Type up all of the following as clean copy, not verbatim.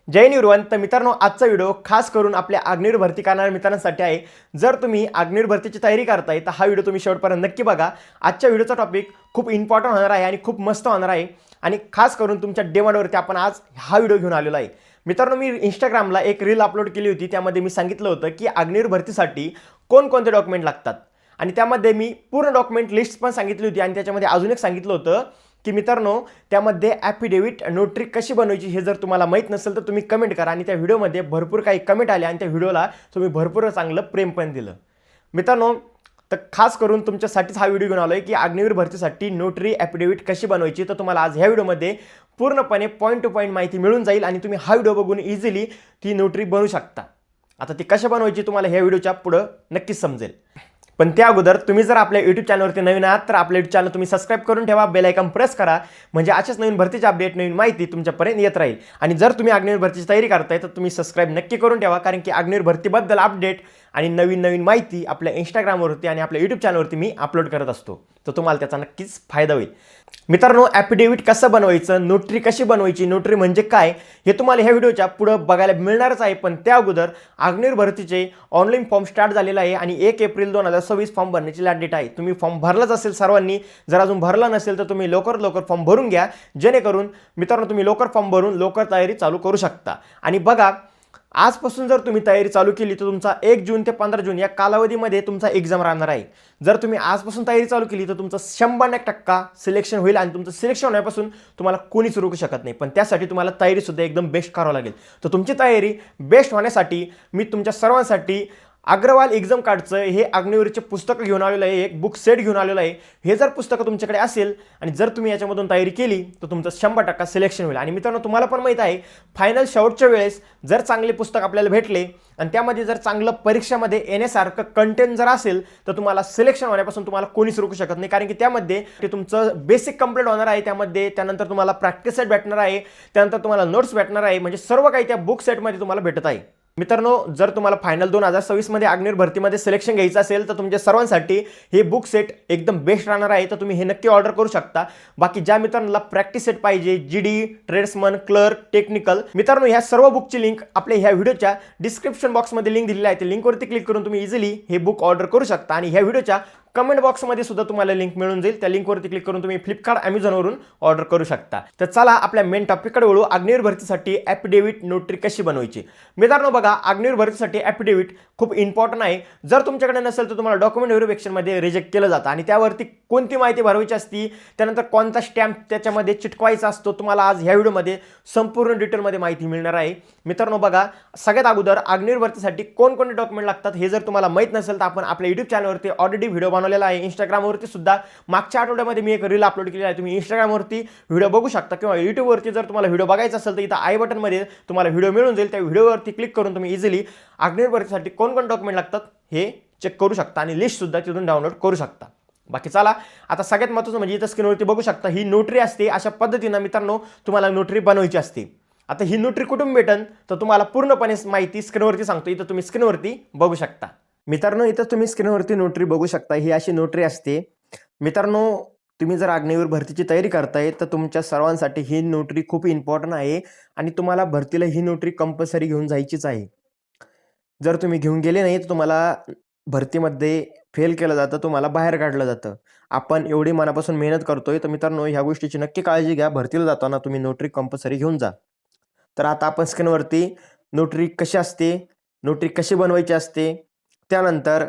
जय निर्वाण. तर मित्रांनो, आजचा व्हिडिओ खास करून आपल्या अग्निवीर भरती करणाऱ्या मित्रांसाठी आहे. जर तुम्ही अग्निवीर भरतीची तयारी करताय तर हा व्हिडिओ तुम्ही शेवटपर्यंत नक्की बघा. आजच्या व्हिडिओचा टॉपिक खूप इम्पॉर्टंट होणार आहे आणि खूप मस्त होणार आहे आणि खास करून तुमच्या डिमांडवरती आपण आज हा व्हिडिओ घेऊन आलेलो आहे. मित्रांनो, मी इंस्टाग्रामला एक रील अपलोड केली होती. त्यामध्ये मी सांगितलं होतं की अग्निवीर भरतीसाठी कोणकोणते डॉक्युमेंट लागतात आणि त्यामध्ये मी पूर्ण डॉक्युमेंट लिस्ट पण सांगितली होती आणि त्याच्यामध्ये अजून एक सांगितलं होतं की मित्रांनो, त्यामध्ये ॲफिडेविट नोटरी कशी बनवायची हे जर तुम्हाला माहीत नसेल तर तुम्ही कमेंट करा. आणि त्या व्हिडिओमध्ये भरपूर काही कमेंट आले आणि त्या व्हिडिओला तुम्ही भरपूर चांगलं प्रेम पण दिलं. मित्रांनो, तर खास करून तुमच्यासाठीच हा व्हिडिओ घेऊन आलो आहे की अग्निवीर भरतीसाठी नोटरी ॲफिडेविट कशी बनवायची. तर तुम्हाला आज ह्या व्हिडिओमध्ये पूर्णपणे पॉईंट टू पॉईंट माहिती मिळून जाईल आणि तुम्ही हा व्हिडिओ बघून इझिली ती नोटरी बनवू शकता. आता ती कशी बनवायची तुम्हाला ह्या व्हिडिओच्या पुढं नक्कीच समजेल. पण त्या अगोदर तुम्ही जर आपल्या यूट्यूब चॅनलवरती नवीन आहात तर आपल्या यूट्यूब चॅनल तुम्ही सबस्क्राईब करून ठेवा, बेल आयकॉन प्रेस करा, म्हणजे अशाच नवीन भरतीचे अपडेट, नवीन माहिती तुमच्यापर्यंत येत राहील. आणि जर तुम्ही अग्निवीर भरतीची तयारी करताय तर तुम्ही सबस्क्राईब नक्की करून ठेवा, कारण की अग्निवीर भरतीबद्दल अपडेट आणि नवीन नवीन माहिती आपल्या इंस्टाग्रामवरती आणि आपल्या यूट्यूब चॅनलवरती मी अपलोड करत असतो. तर तुम्हाला त्याचा नक्कीच फायदा होईल. मित्रांनो, ॲफिडेविट कसं बनवायचं, नोटरी कशी बनवायची, नोटरी म्हणजे काय, हे तुम्हाला ह्या व्हिडिओच्या पुढं बघायला मिळणारच आहे. पण त्या अगोदर अग्निवीर भरतीचे ऑनलाईन फॉर्म स्टार्ट झालेला आहे आणि 1 एप्रिल 2026 फॉर्म भरण्याची लास्ट डेट आहे. तुम्ही फॉर्म भरलाच असेल सर्वांनी. जर अजून भरला नसेल तर तुम्ही लवकर फॉर्म भरून घ्या, जेणेकरून मित्रांनो तुम्ही लवकर फॉर्म भरून लवकर तयारी चालू करू शकता. आणि बघा, आजपासून जर तुम्ही तयारी चालू केली तर तुमचा 1 जून ते 15 जून या कालावधीमध्ये तुमचा एक्झाम राहणार आहे. जर तुम्ही आजपासून तयारी चालू केली तर तुमचं 100% सिलेक्शन होईल आणि तुमचं सिलेक्शन होण्यापासून तुम्हाला कोणीच रोखू शकत नाही. पण त्यासाठी तुम्हाला तयारीसुद्धा एकदम बेस्ट करावं लागेल. तर तुमची तयारी बेस्ट होण्यासाठी मी तुमच्या सर्वांसाठी अग्रवाल एक्झाम कार्डचं हे अग्निवीरचे पुस्तकं घेऊन आलेलं आहे, एक बुक सेट घेऊन आलेलं आहे. हे जर पुस्तकं तुमच्याकडे असेल आणि जर तुम्ही याच्यामधून तयारी केली तर तुमचं 100% सिलेक्शन होईल. आणि मित्रांनो, तुम्हाला पण माहीत आहे, फायनल शेवटच्या वेळेस जर चांगले पुस्तक आपल्याला भेटले आणि त्यामध्ये जर चांगलं परीक्षामध्ये येण्यासारखं कंटेंट जर असेल तर तुम्हाला सिलेक्शन होण्यापासून तुम्हाला कोणीच रोखू शकत नाही. कारण की त्यामध्ये ते तुमचं बेसिक कंप्लीट होणार आहे, त्यामध्ये त्यानंतर तुम्हाला प्रॅक्टिस सेट भेटणार आहे, त्यानंतर तुम्हाला नोट्स भेटणार आहे, म्हणजे सर्व काही त्या बुक सेटमध्ये तुम्हाला भेटत आहे. मित्रांनो, जर तुम्हाला फायनल 2026 मध्ये अग्निवीर भरतीमध्ये सिलेक्शन घ्यायचं असेल तर तुमच्या सर्वांसाठी हे बुक सेट एकदम बेस्ट राहणार आहे. तर तुम्ही हे नक्की ऑर्डर करू शकता. बाकी ज्या मित्रांना प्रॅक्टिस सेट पाहिजे, जीडी, ट्रेड्समन, क्लर्क, टेक्निकल, मित्रांनो ह्या सर्व बुकची लिंक आपल्या ह्या व्हिडिओच्या डिस्क्रिप्शन बॉक्समध्ये लिंक दिलेली आहे. त्या लिंकवरती क्लिक करून तुम्ही इझिली हे बुक ऑर्डर करू शकता. आणि ह्या व्हिडिओच्या कमेंट बॉक्समध्ये सुद्धा तुम्हाला लिंक मिळून जाईल. त्या लिंकवरती क्लिक करून तुम्ही फ्लिपकार्ट, अमेझॉनवरून ऑर्डर करू शकता. तर चला आपल्या मेन टॉपिककडे वळू. अग्निवीर भरतीसाठी ॲफिडेविट नोटरी कशी बनवायची. मित्रांनो बघा, अग्निवीर भरतीसाठी ॲफिडेविट खूप इम्पॉर्टंट आहे. जर तुमच्याकडे नसेल तर तुम्हाला डॉक्युमेंट व्हेरिफिकेशनमध्ये रिजेक्ट केलं जातं आणि त्यावरती कोणती माहिती भरवायची असती, त्यानंतर कोणता स्टॅम्प त्याच्यामध्ये चिटकवायचा असतो, तुम्हाला आज ह्या व्हिडिओमध्ये संपूर्ण डिटेलमध्ये माहिती मिळणार आहे. मित्रांनो बघा, सगळ्यात अगोदर अग्निवीर भरतीसाठी कोणकोणते डॉक्युमेंट लागतात हे जर तुम्हाला माहीत नसेल तर आपण आपल्या यूट्यूब चॅनलवरती ऑलरेडी व्हिडिओ बनवलेला आहे. इंस्टाग्रामवरती सुद्धा मागच्या आठवड्यामध्ये मी एक रील अपलोड केली आहे. तुम्ही इंस्टाग्रामवरती व्हिडिओ बघू शकता किंवा यूट्यूबवरती जर तुम्हाला व्हिडिओ बघायचा असेल तर इथं आय बटनमध्ये तुम्हाला व्हिडिओ मिळून जाईल. त्या व्हिडिओवरती क्लिक करून तुम्ही इझिली अग्निवीर भरतीसाठी कोणकोणते डॉक्युमेंट लागतात हे चेक करू शकता आणि लिस्टसुद्धा तिथून डाउनलोड करू शकता. बाकी चला, आता सगळ्यात महत्त्वाचं म्हणजे इथं स्क्रीनवरती बघू शकता ही नोटरी असते. अशा पद्धतीनं मित्रांनो तुम्हाला नोटरी बनवायची असते. आता ही नोटरी कुठून भेटन तर तुम्हाला पूर्णपणे माहिती स्क्रीनवरती सांगतो. इथं तुम्ही स्क्रीनवरती बघू शकता. मित्रांनो, इथं तुम्ही स्क्रीनवरती नोटरी बघू शकता. ही अशी नोटरी असते. मित्रांनो, तुम्ही जर अग्निवीर भरतीची तयारी करताय तर तुमच्या सर्वांसाठी ही नोटरी खूप इम्पॉर्टंट आहे आणि तुम्हाला भरतीला ही नोटरी कंपल्सरी घेऊन जायचीच आहे. जर तुम्ही घेऊन गेले नाही तर तुम्हाला भरतीमध्ये फेल केलं जातं, तुम्हाला बाहेर काढलं जातं. आपण एवढी मनापासून मेहनत करतोय तर मित्रांनो ह्या गोष्टीची नक्की काळजी घ्या. भरतीला जाताना तुम्ही नोटरी कंपल्सरी घेऊन जा. तर आता आपण स्क्रीनवरती नोटरी कशी असते, नोटरी कशी बनवायची असते, त्यानंतर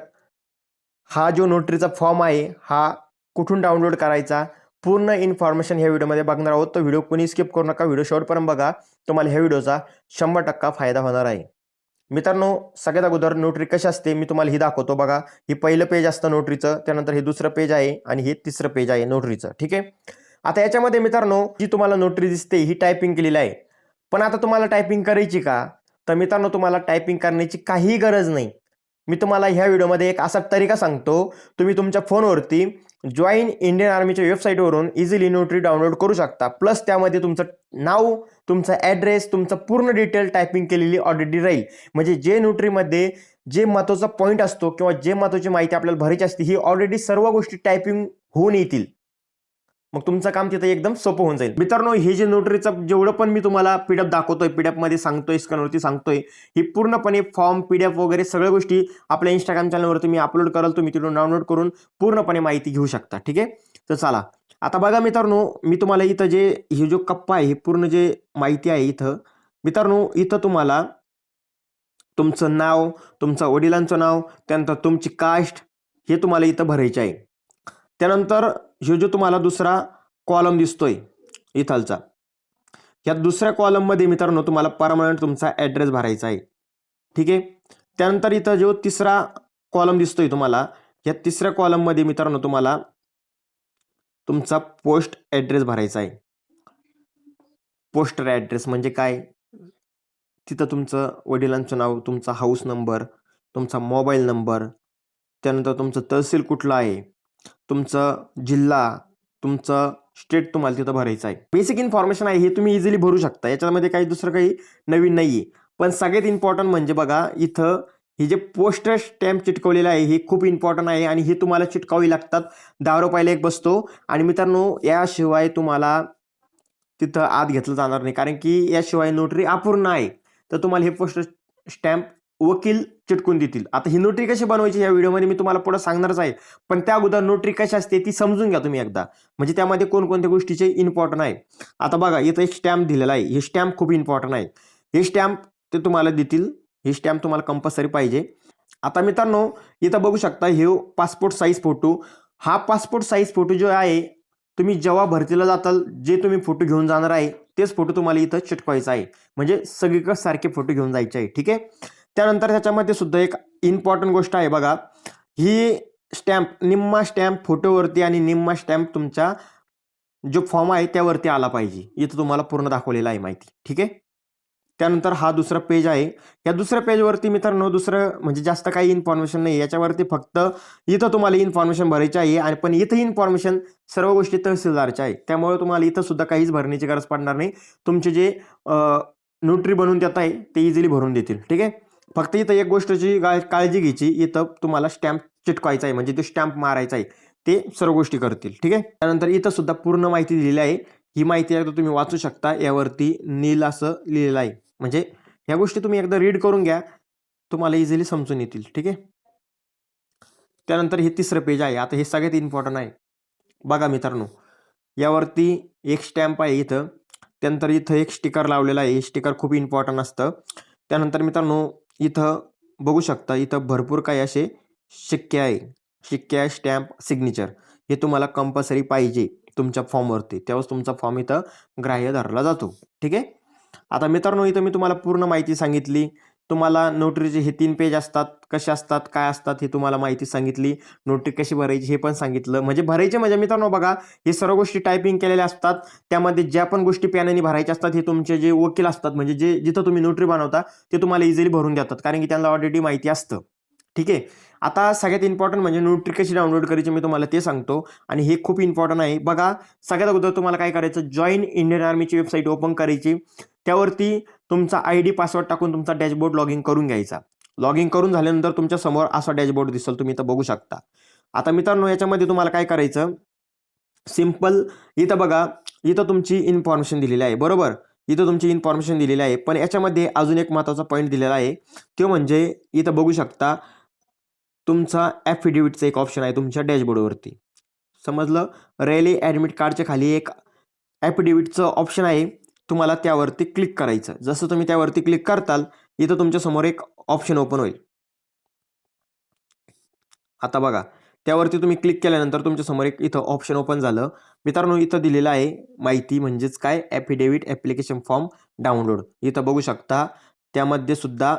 हा जो नोटरीचा फॉर्म आहे हा कुठून डाउनलोड करायचा, पूर्ण इन्फॉर्मेशन ह्या व्हिडिओमध्ये बघणार आहोत. तर व्हिडिओ कोणी स्किप करू नका, व्हिडिओ शेवटपर्यंत बघा. तुम्हाला ह्या व्हिडिओचा 100% फायदा होणार आहे. मित्रांनो, सगळ्यात अगोदर नोटरी कशी असते मी तुम्हाला ही दाखवतो. बघा, ही पहिलं पेज असतं नोटरीचं, त्यानंतर हे दुसरं पेज आहे आणि हे तिसरं पेज आहे नोटरीचं. ठीक आहे. आता याच्यामध्ये मित्रांनो जी तुम्हाला नोटरी दिसते ही टायपिंग केलेली आहे. पण आता तुम्हाला टायपिंग करायची का, तर मित्रांनो तुम्हाला टायपिंग करण्याची काहीही गरज नाही. मी तुम्हाला ह्या व्हिडिओमध्ये एक असा तरीका सांगतो. तुम्ही तुमच्या फोनवरती जॉईन इंडियन आर्मीच्या वेबसाईटवरून इझिली नोटरी डाउनलोड करू शकता. प्लस त्यामध्ये तुमचं नाव, तुमचा ॲड्रेस, तुमचं पूर्ण डिटेल टायपिंग केलेली ऑलरेडी राहील. म्हणजे जे नोटरीमध्ये जे महत्त्वाचा पॉईंट असतो किंवा जे महत्त्वाची माहिती आपल्याला भरायची असते ही ऑलरेडी सर्व गोष्टी टायपिंग होऊन येतील. मग तुमचं काम तिथं एकदम सोपं होऊन जाईल. मित्रांनो, हे जे नोटरीचं जेवढं पण मी तुम्हाला पीडीएफ दाखवतोय, पीडीएफ मध्ये सांगतोय, स्क्रीनवरती सांगतोय, ही पूर्णपणे फॉर्म, पीडीएफ वगैरे सगळ्या गोष्टी आपल्या इंस्टाग्राम चॅनलवरती मी अपलोड कराल. तुम्ही तिथून डाउनलोड करून पूर्णपणे माहिती घेऊ शकता. ठीक आहे, तर चला आता बघा मित्रांनो, मी तुम्हाला इथं जे हे जो कप्पा आहे, हे पूर्ण जे माहिती आहे इथं मित्रांनो, इथं तुम्हाला तुमचं नाव, तुमचं वडिलांचं नाव, त्यानंतर तुमची कास्ट हे तुम्हाला इथं भरायचे आहे. त्यानंतर हे जो तुम्हाला दुसरा कॉलम दिसतोय इथलचा, या दुसऱ्या कॉलममध्ये मित्रांनो तुम्हाला परमनंट तुमचा ॲड्रेस भरायचा आहे. ठीक आहे, त्यानंतर इथं जो तिसरा कॉलम दिसतोय तुम्हाला, या तिसऱ्या कॉलममध्ये मित्रांनो तुम्हाला तुमचा पोस्ट ॲड्रेस भरायचा आहे. पोस्टर ॲड्रेस म्हणजे काय, तिथं तुमचं वडिलांचं नाव, तुमचा हाऊस नंबर, तुमचा मोबाईल नंबर, त्यानंतर तुमचं तहसील कुठलं आहे, तुमचं जिल्हा, तुमचं स्टेट तुम्हाला तिथं भरायचं आहे. बेसिक इन्फॉर्मेशन आहे, हे तुम्ही इझिली भरू शकता. याच्यामध्ये काही दुसरं काही नवीन नाही आहे. पण सगळ्यात इम्पॉर्टंट म्हणजे बघा, इथं हे जे पोस्टर स्टॅम्प चिटकवलेलं आहे हे खूप इम्पॉर्टंट आहे आणि हे तुम्हाला चिटकावी लागतात. 10 रुपयाला एक बसतो. आणि मित्रांनो, याशिवाय तुम्हाला तिथं आत घेतलं जाणार नाही, कारण की याशिवाय नोटरी अपूर्ण आहे. तर तुम्हाला हे पोस्टर स्टॅम्प वकील चिटकून देतील. आता ही नोटरी कशी बनवायची या व्हिडिओमध्ये मी तुम्हाला पुढे सांगणारच आहे. पण त्या अगोदर नोटरी कशी असते ती समजून घ्या तुम्ही एकदा, म्हणजे त्यामध्ये कोणकोणत्या गोष्टीचे इम्पॉर्टंट आहे. आता बघा, इथं एक स्टॅम्प दिलेला आहे. हे स्टॅम्प खूप इम्पॉर्टंट आहे. हे स्टॅम्प ते तुम्हाला देतील. हे स्टॅम्प तुम्हाला कंपल्सरी पाहिजे. आता मित्रांनो, इथं बघू शकता, हे पासपोर्ट साईज फोटो. हा पासपोर्ट साईज फोटो जो आहे, तुम्ही जेव्हा भरतीला जाताल जे तुम्ही फोटो घेऊन जाणार आहे तेच फोटो तुम्हाला इथं चिटकवायचा आहे. म्हणजे सगळीकडे सारखे फोटो घेऊन जायचे आहे. ठीक आहे, त्यानंतर त्याच्यामध्ये सुद्धा एक इम्पॉर्टंट गोष्ट आहे बघा, ही स्टॅम्प, निम्मा स्टॅम्प फोटोवरती आणि निम्मा स्टॅम्प तुमच्या जो फॉर्म आहे त्यावरती आला पाहिजे. इथं तुम्हाला पूर्ण दाखवलेला आहे माहिती. ठीक आहे, त्यानंतर हा दुसरा पेज आहे. या दुसऱ्या पेजवरती मित्रांनो दुसरं म्हणजे जास्त काही इन्फॉर्मेशन नाही. याच्यावरती फक्त इथं तुम्हाला इन्फॉर्मेशन भरायची आहे. आणि पण इथं इन्फॉर्मेशन सर्व गोष्टी तहसीलदारच्या आहे. त्यामुळे तुम्हाला इथं सुद्धा काहीच भरण्याची गरज पडणार नाही. तुमचे जे नोटरी बनवून देत आहे ते इझिली भरून देतील. ठीक आहे, फक्त इथं एक गोष्टीची काळजी घ्यायची, इथं तुम्हाला स्टॅम्प चिटकवायचा आहे, म्हणजे ते स्टॅम्प मारायचा आहे. ते सर्व गोष्टी करतील. ठीक आहे, त्यानंतर इथं सुद्धा पूर्ण माहिती दिलेली आहे. ही माहिती एकदा तुम्ही वाचू शकता. यावरती नील असं लिहिलेलं आहे. म्हणजे ह्या गोष्टी तुम्ही एकदा रीड करून घ्या, तुम्हाला इझिली समजून येतील. ठीक आहे, त्यानंतर हे तिसरं पेज आहे. आता हे सगळ्यात इम्पॉर्टंट आहे. बघा मित्रांनो, यावरती एक स्टॅम्प आहे इथं. त्यानंतर इथं एक स्टिकर लावलेला आहे. हे स्टिकर खूप इम्पॉर्टंट असतं. त्यानंतर मित्रांनो, इथं बघू शकता, इथं भरपूर काही असे शिक्के आहे. शिक्के, स्टॅम्प, सिग्नेचर हे तुम्हाला कंपल्सरी पाहिजे तुमच्या फॉर्मवरती. तेव्हाच तुमचा फॉर्म इथं ग्राह्य धरला जातो. ठीक आहे, आता मित्रांनो, इथं मी तुम्हाला पूर्ण माहिती सांगितली. तुम्हाला नोटरीचे हे 3 पेज असतात, कसे असतात, काय असतात हे तुम्हाला माहिती सांगितली. नोटरी कशी भरायची हे पण सांगितलं. म्हणजे भरायचे म्हणजे मित्रांनो बघा, हे सर्व गोष्टी टायपिंग केलेल्या असतात. त्यामध्ये ज्या पण गोष्टी पॅननी भरायच्या असतात हे तुमचे जे वकील असतात, म्हणजे जे जिथं तुम्ही नोटरी बनवता ते तुम्हाला इझिली भरून देतात, कारण की त्यांना ऑलरेडी माहिती असतं. ठीक आहे, आता सगळ्यात इम्पॉर्टंट म्हणजे नोटरी कशी डाउनलोड करायची मी तुम्हाला ते सांगतो. आणि हे खूप इम्पॉर्टंट आहे. बघा, सगळ्यात अगोदर तुम्हाला काय करायचं, जॉईन इंडियन आर्मीची वेबसाईट ओपन करायची. त्यावरती तुमचा ID पासवर्ड टाकून तुमचा डॅशबोर्ड लॉग इन करून घ्यायचा. लॉग इन करून झाल्यानंतर तुमच्या समोर असा डॅशबोर्ड दिसेल, तुम्ही इथं बघू शकता. आता मित्रांनो, याच्यामध्ये तुम्हाला काय करायचं, सिंपल, इथं बघा, इथं तुमची इन्फॉर्मेशन दिलेली आहे. बरोबर, इथं तुमची इन्फॉर्मेशन दिलेली आहे. पण याच्यामध्ये अजून एक महत्त्वाचा पॉईंट दिलेला आहे. तो म्हणजे इथं बघू शकता, तुमचा ॲफिडेविटचा एक ऑप्शन आहे तुमच्या डॅशबोर्डवरती. समजलं, रॅली ॲडमिट कार्डच्या खाली एक ॲफिडेविटचं ऑप्शन आहे. तुम्हाला त्यावरती क्लिक करायचं. जसं तुम्ही त्यावरती क्लिक करताल, इथं तुमच्या समोर एक ऑप्शन ओपन होईल. आता बघा, त्यावरती तुम्ही क्लिक केल्यानंतर तुमच्या समोर एक इथं ऑप्शन ओपन झालं. मित्रांनो, इथं दिलेलं आहे माहिती, म्हणजेच काय, ॲफिडेविट ॲप्लिकेशन फॉर्म डाउनलोड. इथं बघू शकता, त्यामध्ये सुद्धा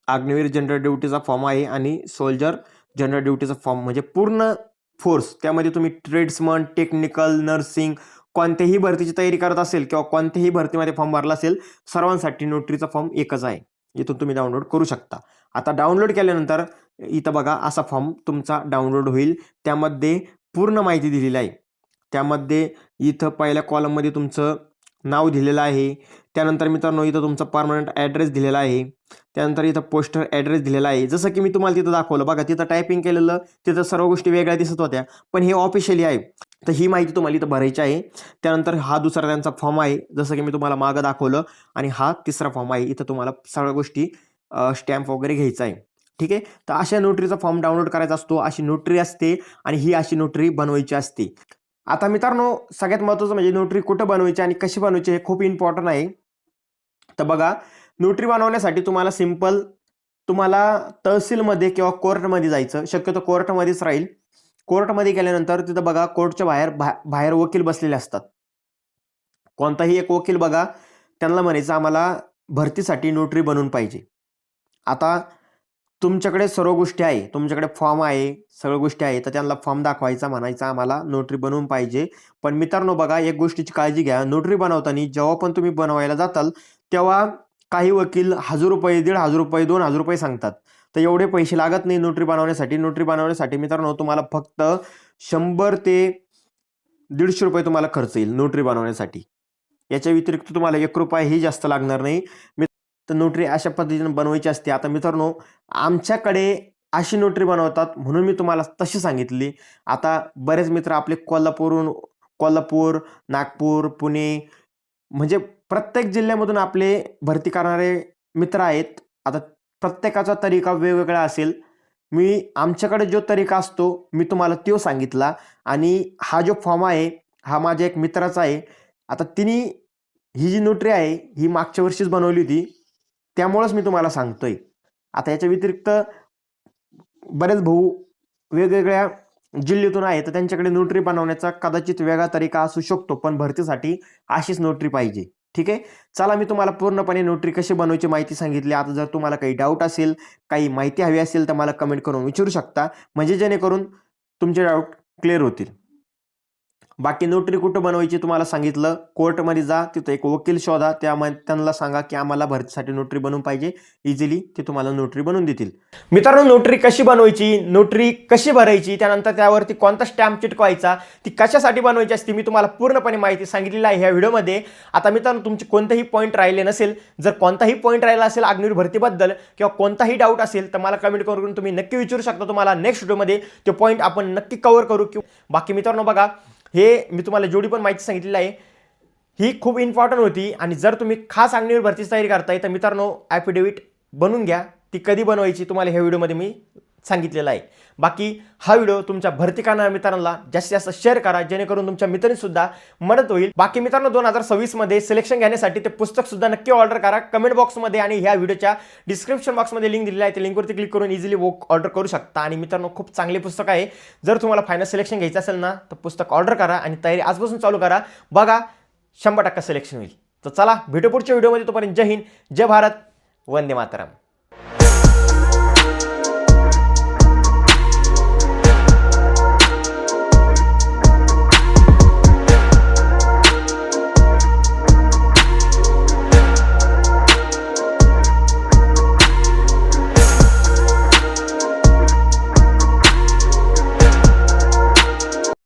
अग्निवीर जनरल ड्युटीचा फॉर्म आहे आणि सोल्जर जनरल ड्युटीचा फॉर्म, म्हणजे पूर्ण फोर्स. त्यामध्ये तुम्ही ट्रेड्समन, टेक्निकल, नर्सिंग, कोणत्याही भरतीची तयारी करत असेल किंवा कोणत्याही भरतीमध्ये फॉर्म भरला असेल, सर्वांसाठी नोटरीचा फॉर्म एकच आहे. इथून तुम्ही डाउनलोड करू शकता. आता डाउनलोड केल्यानंतर इथं बघा, असा फॉर्म तुमचा डाउनलोड होईल. त्यामध्ये पूर्ण माहिती दिलेली आहे. त्यामध्ये इथं पहिल्या कॉलममध्ये तुमचं नाव दिलेलं आहे. त्यानंतर मित्रांनो इथं तुमचा परमनंट ॲड्रेस दिलेला आहे. त्यानंतर इथं पोस्टर ॲड्रेस दिलेला आहे. जसं की मी तुम्हाला तिथं दाखवलं बघा, तिथं टायपिंग केलेलं तिथं सर्व गोष्टी वेगळ्या दिसत होत्या, पण हे ऑफिशियली आहे. तर ही माहिती तुम्हाला इथं भरायची आहे. त्यानंतर हा दुसरा त्यांचा फॉर्म आहे, जसं की मी तुम्हाला मागं दाखवलं, आणि हा तिसरा फॉर्म आहे. इथं तुम्हाला सगळ्या गोष्टी स्टॅम्प वगैरे घ्यायचा आहे. ठीक आहे. तर अशा नोटरीचा फॉर्म डाउनलोड करायचा असतो. अशी नोटरी असते आणि ही अशी नोटरी बनवायची असते. आता मित्रांनो, सगळ्यात महत्त्वाचं म्हणजे नोटरी कुठं बनवायची आणि कशी बनवायची हे खूप इम्पॉर्टंट आहे. तर बघा, नोटरी बनवण्यासाठी तुम्हाला सिंपल तहसीलमध्ये किंवा कोर्टमध्ये जायचं. शक्यतो कोर्टमध्येच राहील. कोर्टमध्ये गेल्यानंतर तिथं बघा, कोर्टच्या बाहेर वकील बसलेले असतात. कोणताही एक वकील बघा, त्यांना म्हणायचं आम्हाला भरतीसाठी नोटरी बनवून पाहिजे. आता तुमच्याकडे सर्व गोष्टी आहे, तुमच्याकडे फॉर्म आहे, सगळ्या गोष्टी आहे, तर त्यांना फॉर्म दाखवायचा, म्हणायचा आम्हाला नोटरी बनवून पाहिजे. पण मित्रांनो बघा, एक गोष्टीची काळजी घ्या. नोटरी बनवताना जेव्हा पण तुम्ही बनवायला जाताल, तेव्हा काही वकील ₹1000, ₹1500, ₹2000 सांगतात. तर एवढे पैसे लागत नाही नोटरी बनवण्यासाठी. नोटरी बनवण्यासाठी मित्रांनो तुम्हाला फक्त 100 ते ₹150 तुम्हाला खर्च येईल नोटरी बनवण्यासाठी. याच्या व्यतिरिक्त तुम्हाला ₹1ही जास्त लागणार नाही. तर नोटरी अशा पद्धतीने बनवायची असते. आता मित्रांनो, आमच्याकडे अशी नोटरी बनवतात म्हणून मी तुम्हाला तशी सांगितली. आता बरेच मित्र आपले कोल्हापूर, नागपूर, पुणे, म्हणजे प्रत्येक जिल्ह्यामधून आपले भरती करणारे मित्र आहेत. आता प्रत्येकाचा तरीका वेगवेगळा असेल. आमच्याकडे जो तरीका असतो मी तुम्हाला तो सांगितला, आणि हा जो फॉर्म आहे हा माझ्या एक मित्राचा आहे. आता तिने ही जी नोटरी आहे ही मागच्या वर्षीच बनवली होती, त्यामुळंच मी तुम्हाला सांगतोय. आता याच्या व्यतिरिक्त बरेच भाऊ वेगवेगळ्या जिल्ह्यातून आहेत, तर त्यांच्याकडे नोटरी बनवण्याचा कदाचित वेगळा तरीका असू शकतो, पण भरतीसाठी अशीच नोटरी पाहिजे. ठीक आहे. चला, मी तुम्हाला पूर्णपणे नोटरी कशी बनवायची माहिती सांगितली. आता जर तुम्हाला काही डाऊट असेल, काही माहिती हवी असेल, तर मला कमेंट करून विचारू शकता, म्हणजे जेणेकरून तुमचे डाऊट क्लिअर होतील. बाकी नोटरी कुठं बनवायची तुम्हाला सांगितलं. कोर्टमध्ये जा, तिथं एक वकील शोधा, त्यांना सांगा की आम्हाला भरतीसाठी नोटरी बनवून पाहिजे. इझिली ते तुम्हाला नोटरी बनवून देतील. मित्रांनो, नोटरी कशी बनवायची, नोटरी कशी भरायची, त्यानंतर त्यावरती कोणता स्टॅम्प चिटकवायचा, ती कशासाठी बनवायची असते, मी तुम्हाला पूर्णपणे माहिती सांगितलेली आहे ह्या व्हिडिओमध्ये. आता मित्रांनो, तुमचे कोणतेही पॉईंट राहिले नसेल, जर कोणताही पॉईंट राहिला असेल अग्निवीर भरतीबद्दल किंवा कोणताही डाऊट असेल, तर मला कमेंट करून तुम्ही नक्की विचारू शकता. तुम्हाला नेक्स्ट व्हिडिओमध्ये ते पॉईंट आपण नक्की कव्हर करू. बाकी मित्रांनो बघा, हे मी तुम्हाला जेवढी पण माहिती सांगितलेली आहे ही खूप इम्पॉर्टंट होती. आणि जर तुम्ही खास अग्निवीर भरतीची तयारी करताय, तर मित्रांनो ॲफिडेविट बनवून घ्या. ती कधी बनवायची तुम्हाला ह्या व्हिडिओमध्ये मी सांगितलेलं आहे. बाकी हा व्हिडिओ तुमच्या भरती करणाऱ्या मित्रांना जास्तीत जास्त शेअर करा, जेणेकरून तुमच्या मित्रांनी सुद्धा मदत होईल. बाकी मित्रांनो, 2026 मध्ये सिलेक्शन घेण्यासाठी ते पुस्तक सुद्धा नक्की ऑर्डर करा. कमेंट बॉक्समध्ये आणि ह्या व्हिडिओच्या डिस्क्रिप्शन बॉक्समध्ये लिंक दिलेली आहे. त्या लिंकवरती क्लिक करून इझिली ऑर्डर करू शकता. आणि मित्रांनो, खूप चांगले पुस्तक आहे. जर तुम्हाला फायनल सिलेक्शन घ्यायचं असेल ना, तर पुस्तक ऑर्डर करा आणि तयारी आजपासून चालू करा. बघा, 100% सिलेक्शन होईल. तर चला, भेटू पुढच्या व्हिडिओमध्ये. तोपर्यंत जय हिंद, जय भारत, वंदे मातरम.